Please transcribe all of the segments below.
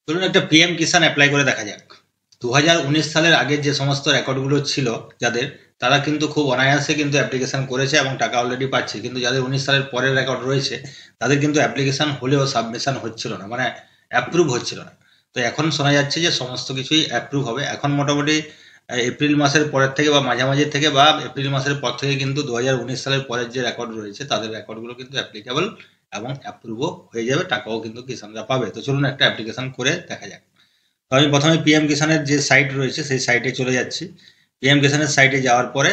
চলুন একটা পিএম কিষাণ অ্যাপ্লাই করে দেখা যাক। 2019 সালের আগের যে সমস্ত রেকর্ডগুলো ছিল যাদের, তারা কিন্তু খুব অনায়াসে কিন্তু অ্যাপ্লিকেশন করেছে এবং টাকা অলরেডি পাচ্ছে। কিন্তু যাদের 19 সালের পরের রেকর্ড রয়েছে তাদের কিন্তু অ্যাপ্লিকেশন হলেও সাবমিশন হচ্ছিল না, মানে অ্যাপ্রুভ হচ্ছিল না। তো এখন শোনা যাচ্ছে যে সমস্ত কিছুই অ্যাপ্রুভ হবে। এখন মোটামুটি এপ্রিল মাসের পরের থেকে বা মাঝামাঝি থেকে বা এপ্রিল মাসের পর থেকে কিন্তু 2019 সালের পরের যে রেকর্ড রয়েছে তাদের রেকর্ডগুলো কিন্তু অ্যাপ্লিকেবল এবং অ্যাপ্রুভও হয়ে যাবে, টাকাও কিন্তু কিষাণরা পাবে। তো চলুন একটা অ্যাপ্লিকেশন করে দেখা যাক। তো আমি প্রথমে পিএম কিষাণের যে সাইট রয়েছে সেই সাইটে চলে যাচ্ছি। পিএম কিষাণের সাইটে যাওয়ার পরে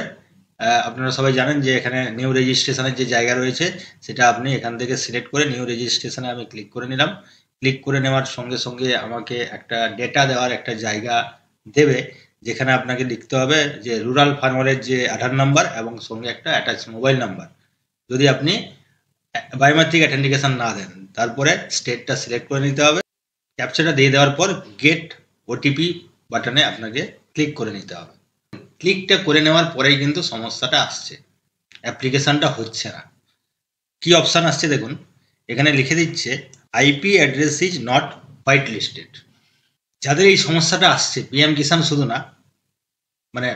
আপনারা সবাই জানেন যে এখানে নিউ রেজিস্ট্রেশনের যে জায়গা রয়েছে সেটা আপনি এখান থেকে সিলেক্ট করে নিউ রেজিস্ট্রেশনে আমি ক্লিক করে নিলাম। ক্লিক করে নেওয়ার সঙ্গে সঙ্গে আমাকে একটা ডেটা দেওয়ার একটা জায়গা দেবে, যেখানে আপনাকে লিখতে হবে যে রুরাল ফার্মারের যে আধার নাম্বার এবং সঙ্গে একটা অ্যাটাচ মোবাইল নাম্বার, যদি আপনি বায়োমেট্রিক অ্যাথেন্টিকেশন না দেন। তারপরে স্টেটটা সিলেক্ট করে নিতে হবে। ক্যাপচাটা দিয়ে দেওয়ার পর গেট ওটিপি বাটনে আপনাকে ক্লিক করে নিতে হবে। ক্লিকটা করে নেওয়ার পরেই কিন্তু সমস্যাটা আসছে, অ্যাপ্লিকেশনটা হচ্ছে না। কি অপশান আসছে দেখুন, এখানে লিখে দিচ্ছে IP address is not white listed. যাদের এই সমস্যাটা আসছে, পিএম কিষাণ শুধু না, মানে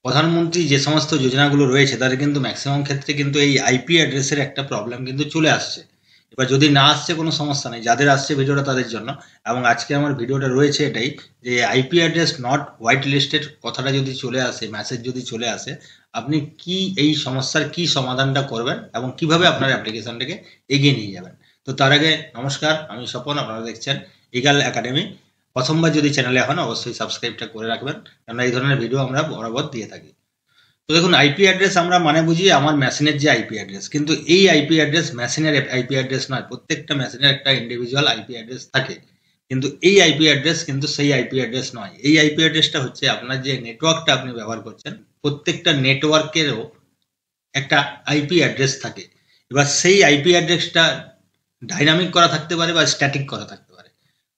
প্রধানমন্ত্রী যে সমস্ত যোজনাগুলো রয়েছে তাদের কিন্তু ম্যাক্সিমাম ক্ষেত্রে কিন্তু এই আইপি অ্যাড্রেসের একটা প্রবলেম কিন্তু চলে আসছে। এবার যদি না আসছে কোনো সমস্যা নেই, যাদের আসছে ভিডিওটা তাদের জন্য। এবং আজকে আমার ভিডিওটা রয়েছে এটাই, যে IP address not white listed কথাটা যদি চলে আসে, মেসেজ যদি চলে আসে, আপনি কি এই সমস্যার কি সমাধানটা করবেন এবং কিভাবে আপনার অ্যাপ্লিকেশনটাকে এগিয়ে নিয়ে যাবেন। তো তার আগে নমস্কার, আমি স্বপন, আপনারা দেখছেন ইগাল একাডেমি। প্রথমবার যদি চ্যানেলে এখন অবশ্যই সাবস্ক্রাইবটা করে রাখবেন, কারণ এই ধরনের ভিডিও আমরা বরাবর দিয়ে থাকি। তো দেখুন, আইপি অ্যাড্রেস আমরা মানে বুঝি আমার মেশিনের যে আইপি অ্যাড্রেস, কিন্তু এই আইপি অ্যাড্রেস মেশিনের আইপি অ্যাড্রেস নয়। প্রত্যেকটা মেশিনের একটা ইন্ডিভিজুয়াল আইপি অ্যাড্রেস থাকে, কিন্তু এই আইপি অ্যাড্রেস কিন্তু সেই আইপি অ্যাড্রেস নয়। এই আইপি অ্যাড্রেসটা হচ্ছে আপনার যে নেটওয়ার্কটা আপনি ব্যবহার করছেন, প্রত্যেকটা নেটওয়ার্কেরও একটা আইপি অ্যাড্রেস থাকে। এবার সেই আইপি অ্যাড্রেসটা ডাইনামিক করা থাকতে পারে বা স্ট্যাটিক করা থাকতে পারে।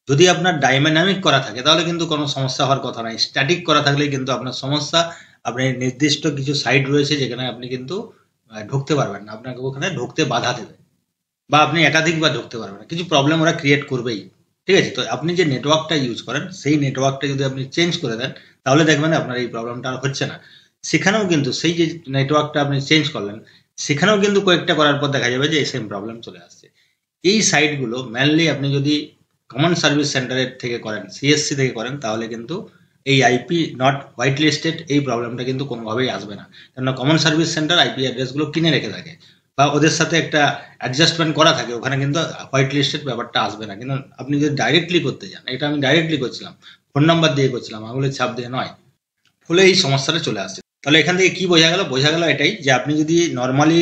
যদি আপনার ডাইনামিক করা থাকে তাহলে কিন্তু কোনো সমস্যা হওয়ার কথা নয়। স্ট্যাটিক করা থাকলে কিন্তু আপনার সমস্যা। আপনি নির্দিষ্ট কিছু সাইট রয়েছে যেখানে আপনি কিন্তু ঢুকতে পারবেন না, আপনাকে ওখানে ঢুকতে বাধা দেবে, বা আপনি একাধিকবার ঢুকতে পারবেন না, কিছু প্রবলেম ওরা ক্রিয়েট করবেই। ঠিক আছে, তো আপনি যে নেটওয়ার্কটা ইউজ করেন সেই নেটওয়ার্কটা যদি আপনি চেঞ্জ করে দেন তাহলে দেখবেন আপনার এই প্রবলেমটা আর হচ্ছে না। সেখানেও কিন্তু সেই যে নেটওয়ার্কটা আপনি চেঞ্জ করলেন, সেখানেও কিন্তু কয়েকটা করার পর দেখা যাবে যে এই সেম প্রবলেম চলে আসছে। এই সাইটগুলো মেনলি আপনি যদি কমন সার্ভিস সেন্টারের থেকে করেন, সিএসসি থেকে করেন, তাহলে কিন্তু এই আইপি নট হোয়াইট লিস্টেড এই প্রবলেমটা কিন্তু কোনোভাবেই আসবে না। কেননা কমন সার্ভিস সেন্টার আইপি অ্যাড্রেসগুলো কিনে রেখে থাকে বা ওদের সাথে একটা অ্যাডজাস্টমেন্ট করা থাকে, ওখানে কিন্তু হোয়াইট লিস্টেড ব্যাপারটা আসবে না। কিন্তু আপনি যদি ডাইরেক্টলি করতে যান, এটা আমি ডাইরেক্টলি করছিলাম, ফোন নাম্বার দিয়ে করছিলাম, আঙুলের ছাপ দিয়ে নয়, ফলে এই সমস্যাটা চলে আসছে। তাহলে এখান থেকে কি বোঝা গেল? বোঝা গেল এটাই, যে আপনি যদি নর্মালি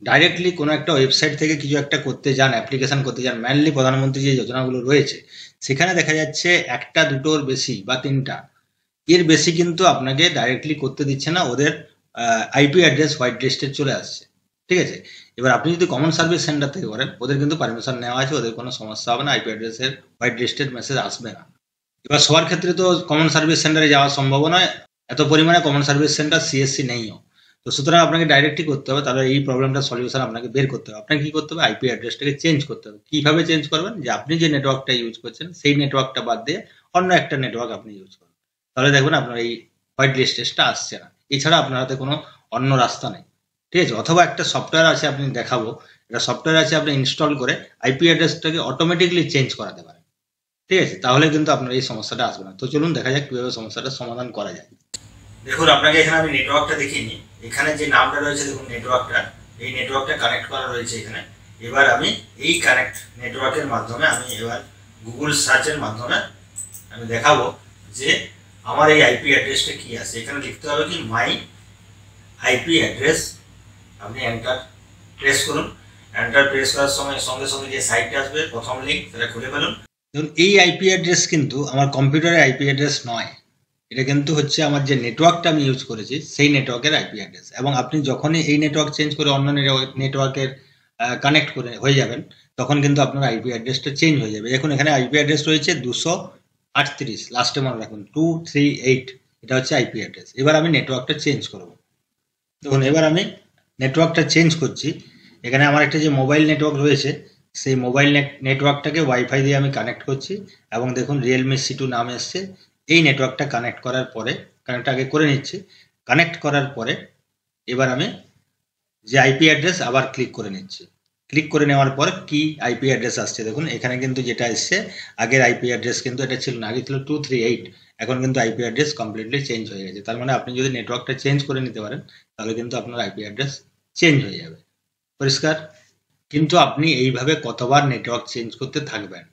ডাইরেক্টলি কোনো একটা ওয়েবসাইট থেকে কিছু একটা করতে যান, অ্যাপ্লিকেশন করতে যান, মেনলি প্রধানমন্ত্রী যে যোজনাগুলো রয়েছে সেখানে দেখা যাচ্ছে একটা দুটোর বেশি বা তিনটা, এর বেশি কিন্তু আপনাকে ডাইরেক্টলি করতে দিচ্ছে না, ওদের আইপি অ্যাড্রেস হোয়াইট লিস্টেড চলে আসছে। ঠিক আছে, এবার আপনি যদি কমন সার্ভিস সেন্টার থেকে করেন, ওদের কিন্তু পারমিশন নেওয়া আছে, ওদের কোনো সমস্যা হবে না, আইপি অ্যাড্রেসের হোয়াইট লিস্টেড মেসেজ আসবে না। এবার সবার ক্ষেত্রে তো কমন সার্ভিস সেন্টারে যাওয়া সম্ভব নয়, এত পরিমাণে কমন সার্ভিস সেন্টার সিএসসি নেইও। তো সুতরাং আপনাকে ডাইরেক্টলি করতে হবে, তাহলে এই প্রবলেমটা সলিউশন আপনাকে বের করতে হবে। আপনাকে কি করতে হবে? আইপি অ্যাড্রেসটাকে চেঞ্জ করতে হবে। কিভাবে চেঞ্জ করবেন? যে আপনি যে নেটওয়ার্কটা ইউজ করছেন সেই নেটওয়ার্কটা বাদ দিয়ে অন্য একটা নেটওয়ার্ক আপনি ইউজ করুন, তাহলে দেখবেন আপনার এই হোয়াইট লিস্টেডটা আসছে না। এছাড়া আপনার হাতে কোনো অন্য রাস্তা নেই। ঠিক আছে, অথবা একটা সফটওয়্যার আছে, আপনি দেখাবো, একটা সফটওয়্যার আছে, আপনি ইনস্টল করে আইপি অ্যাড্রেসটাকে অটোমেটিকলি চেঞ্জ করাতে পারেন। ঠিক আছে, তাহলে কিন্তু আপনার এই সমস্যাটা আসবে না। তো চলুন দেখা যাক কিভাবে সমস্যাটার সমাধান করা যায়। দেখুন, আপনাকে এখানে আমি নেটওয়ার্কটা দেখিয়ে নিই। এখানে যে নামটা রয়েছে দেখুন, নেটওয়ার্কটা, এই নেটওয়ার্কটা কানেক্ট করা রয়েছে এখানে। এবার আমি এই কানেক্ট নেটওয়ার্কের মাধ্যমে আমি এবার গুগল সার্চের মাধ্যমে আমি দেখাবো যে আমার এই আইপি অ্যাড্রেসটা কি আছে। এখানে লিখতে হবে কি মাই আইপি অ্যাড্রেস। আপনি এন্টার প্রেস করুন। এন্টার প্রেস করার সময় সঙ্গে সঙ্গে যে সাইটটা আসবে প্রথম লিঙ্ক, সেটা খুলে ফেলুন। দেখুন, এই আইপি অ্যাড্রেস কিন্তু আমার কম্পিউটারের আইপি অ্যাড্রেস নয়, এটা কিন্তু হচ্ছে আমার যে নেটওয়ার্কটা আমি ইউজ করেছি সেই নেটওয়ার্কের আইপি অ্যাড্রেস। এবং আপনি যখনই এই নেটওয়ার্ক চেঞ্জ করে অন্য নেটওয়ার্কের কানেক্ট করে হয়ে যাবেন, তখন কিন্তু আপনার আইপি অ্যাড্রেসটা চেঞ্জ হয়ে যাবে। এখন এখানে আইপি অ্যাড্রেস রয়েছে 238, লাস্টে মনে রাখুন 238, এটা হচ্ছে আইপি অ্যাড্রেস। এবার আমি নেটওয়ার্কটা চেঞ্জ করব। দেখুন, এবার আমি নেটওয়ার্কটা চেঞ্জ করছি। এখানে আমার একটা যে মোবাইল নেটওয়ার্ক রয়েছে সেই মোবাইল নেটওয়ার্কটাকে ওয়াইফাই দিয়ে আমি কানেক্ট করছি এবং দেখুন রিয়েলমি C2 নাম এসছে। এই নেটওয়ার্কটা কানেক্ট করার পরে, কানেক্ট আগে করে নিচ্ছি, কানেক্ট করার পরে এবার আমি যে আইপি অ্যাড্রেস আবার ক্লিক করে নিচ্ছি। ক্লিক করে নেওয়ার পর কি আইপি অ্যাড্রেস আসছে দেখুন, এখানে কিন্তু যেটা এসছে আগের আইপি অ্যাড্রেস কিন্তু এটা ছিল না, আগে ছিল 238, এখন কিন্তু আইপি অ্যাড্রেস কমপ্লিটলি চেঞ্জ হয়ে গেছে। তার মানে আপনি যদি নেটওয়ার্কটা চেঞ্জ করে নিতে পারেন তাহলে কিন্তু আপনার আইপি অ্যাড্রেস চেঞ্জ হয়ে যাবে। পরিষ্কার? কিন্তু আপনি এইভাবে কতবার নেটওয়ার্ক চেঞ্জ করতে থাকবেন,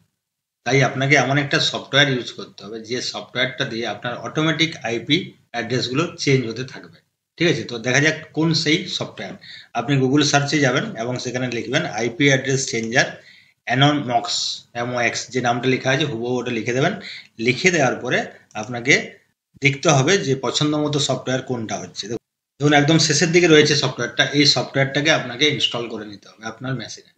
তাই আপনাকে এমন একটা সফটওয়্যার ইউজ করতে হবে যে সফটওয়্যারটা দিয়ে আপনার অটোমেটিক আইপি অ্যাড্রেসগুলো চেঞ্জ হতে থাকবে। ঠিক আছে, তো দেখা যাক কোন সেই সফটওয়্যার। আপনি গুগল সার্চে যাবেন এবং সেখানে লিখবেন আইপি অ্যাড্রেস চেঞ্জার অ্যানোমক্স, MOX যে নামটা লেখা আছে হুবহু ওটা লিখে দেবেন। লিখে দেওয়ার পরে আপনাকে দেখতে হবে যে পছন্দ মতো সফটওয়্যার কোনটা হচ্ছে। দেখুন একদম শেষের দিকে রয়েছে সফটওয়্যারটা, এই সফটওয়্যারটাকে আপনাকে ইনস্টল করে নিতে হবে আপনার মেশিনে।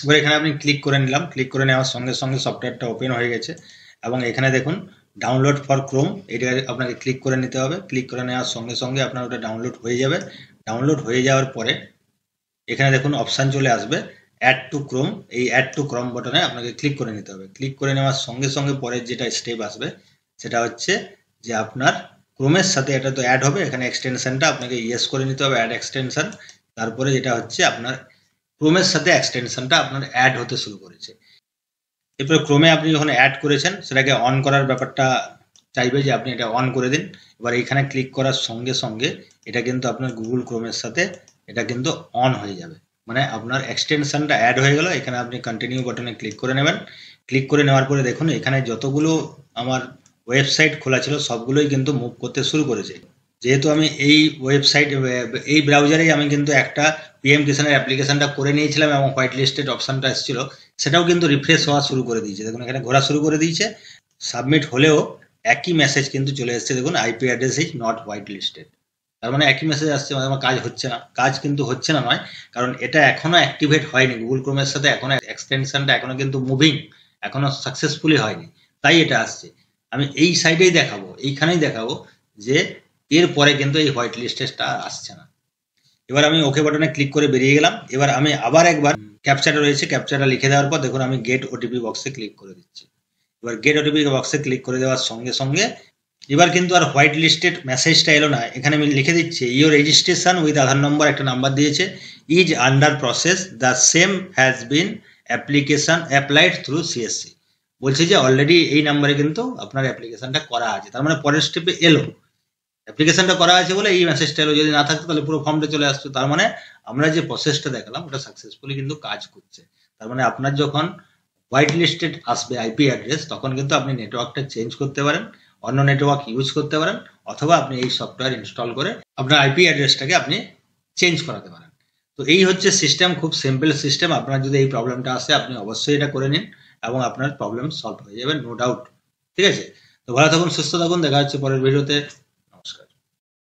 এবার এখানে আপনি ক্লিক করে নিলাম, ক্লিক করে নেওয়ার সঙ্গে সঙ্গে সফটওয়্যারটা ওপেন হয়ে গেছে এবং এখানে দেখুন ডাউনলোড ফর ক্রোম, এটা আপনাকে ক্লিক করে নিতে হবে। ক্লিক করে নেওয়ার সঙ্গে সঙ্গে আপনার ওটা ডাউনলোড হয়ে যাবে। ডাউনলোড হয়ে যাওয়ার পরে এখানে দেখুন অপশান চলে আসবে অ্যাড টু ক্রোম, এই অ্যাড টু ক্রোম বাটনে আপনাকে ক্লিক করে নিতে হবে। ক্লিক করে নেওয়ার সঙ্গে সঙ্গে পরের যেটা স্টেপ আসবে সেটা হচ্ছে যে আপনার ক্রোমের সাথে এটা তো অ্যাড হবে, এখানে এক্সটেনশনটা আপনাকে ইয়েস করে নিতে হবে, অ্যাড এক্সটেনশন। তারপরে যেটা হচ্ছে আপনার ক্রোমের সাথে এক্সটেনশনটা আপনার অ্যাড হতে শুরু করেছে। এরপরে ক্রোমে আপনি যখন অ্যাড করেছেন সেটাকে অন করার ব্যাপারটা চাইবে যে আপনি এটা অন করে দিন। এবার এখানে ক্লিক করার সঙ্গে সঙ্গে এটা কিন্তু আপনার গুগল ক্রোমের সাথে এটা কিন্তু অন হয়ে যাবে, মানে আপনার এক্সটেনশনটা অ্যাড হয়ে গেল। এখানে আপনি কন্টিনিউ বাটনে ক্লিক করে নেবেন। ক্লিক করে নেওয়ার পরে দেখুন এখানে যতগুলো আমার ওয়েবসাইট খোলা ছিল সবগুলোই কিন্তু মুভ করতে শুরু করেছে। যেহেতু আমি এই ওয়েবসাইট এই ব্রাউজারেই আমি কিন্তু একটা PM কিষানের অ্যাপ্লিকেশনটা করে নিয়েছিলাম এবং হোয়াইট লিস্টেড অপশানটা এসেছিল, সেটাও কিন্তু রিফ্রেশ হওয়া শুরু করে দিয়েছে। দেখুন এখানে ঘোরা শুরু করে দিয়েছে। সাবমিট হলেও একই মেসেজ কিন্তু চলে এসেছে, দেখুন IP address is not white listed. তার মানে একই মেসেজ আসছে, মানে আমার কাজ হচ্ছে না। কাজ কিন্তু হচ্ছে না নয়, কারণ এটা এখনো অ্যাক্টিভেট হয়নি গুগল ক্রোমের সাথে, এখনো এক্সটেনশনটা এখনো কিন্তু মুভিং, এখনো সাকসেসফুলি হয়নি, তাই এটা আসছে। আমি এই সাইডেই দেখাবো, এইখানেই দেখাবো যে এরপরে কিন্তু এই হোয়াইট লিস্টেডটা আসছে না। এবার আমি ওকে বাটনে ক্লিক করে বেরিয়ে গেলাম। এবার আমি আবার একবার ক্যাপচাটা রয়েছে, ক্যাপচাটা লিখে দেওয়ার পর দেখুন আমি গেট ওটিপি বক্সে ক্লিক করে দিচ্ছি। এবার গেট ওটিপি বক্সে ক্লিক করে দেওয়ার সঙ্গে সঙ্গে এবার কিন্তু আর হোয়াইট লিস্টেড মেসেজটা এলো না। এখানে আমি লিখে দিচ্ছি ইওর রেজিস্ট্রেশন উইথ আধার নম্বর, একটা নাম্বার দিয়েছে, is under process, the same has been application applied through CSC। বলছে যে অলরেডি এই নাম্বারে কিন্তু আপনার অ্যাপ্লিকেশনটা করা আছে, তার মানে পরের স্টেপে এলো, অ্যাপ্লিকেশনটা করা আছে বলে এই মেসেজটা এলো। যদি না থাকতো তাহলে পুরো ফর্মটা চলে আসতো। তার মানে আমরা যে প্রসেসটা দেখালাম ওটা সাকসেসফুলি কিন্তু কাজ করছে। তার মানে আপনার যখন হোয়াইট লিস্টেড আসবে আইপি অ্যাড্রেস তখন কিন্তু আপনি নেটওয়ার্কটা চেঞ্জ করতে পারেন, অন্য নেটওয়ার্ক ইউজ করতে পারেন, অথবা আপনি এই সফটওয়্যার ইনস্টল করে আপনার আইপি অ্যাড্রেসটাকে আপনি চেঞ্জ করাতে পারেন। তো এই হচ্ছে সিস্টেম, খুব সিম্পল সিস্টেম। আপনার যদি এই প্রবলেমটা আসে আপনি অবশ্যই এটা করে নিন এবং আপনার প্রবলেম সলভ হয়ে যাবে, নো ডাউট। ঠিক আছে, তো ভালো থাকুন, সুস্থ থাকুন, দেখা হচ্ছে পরের ভিডিওতে।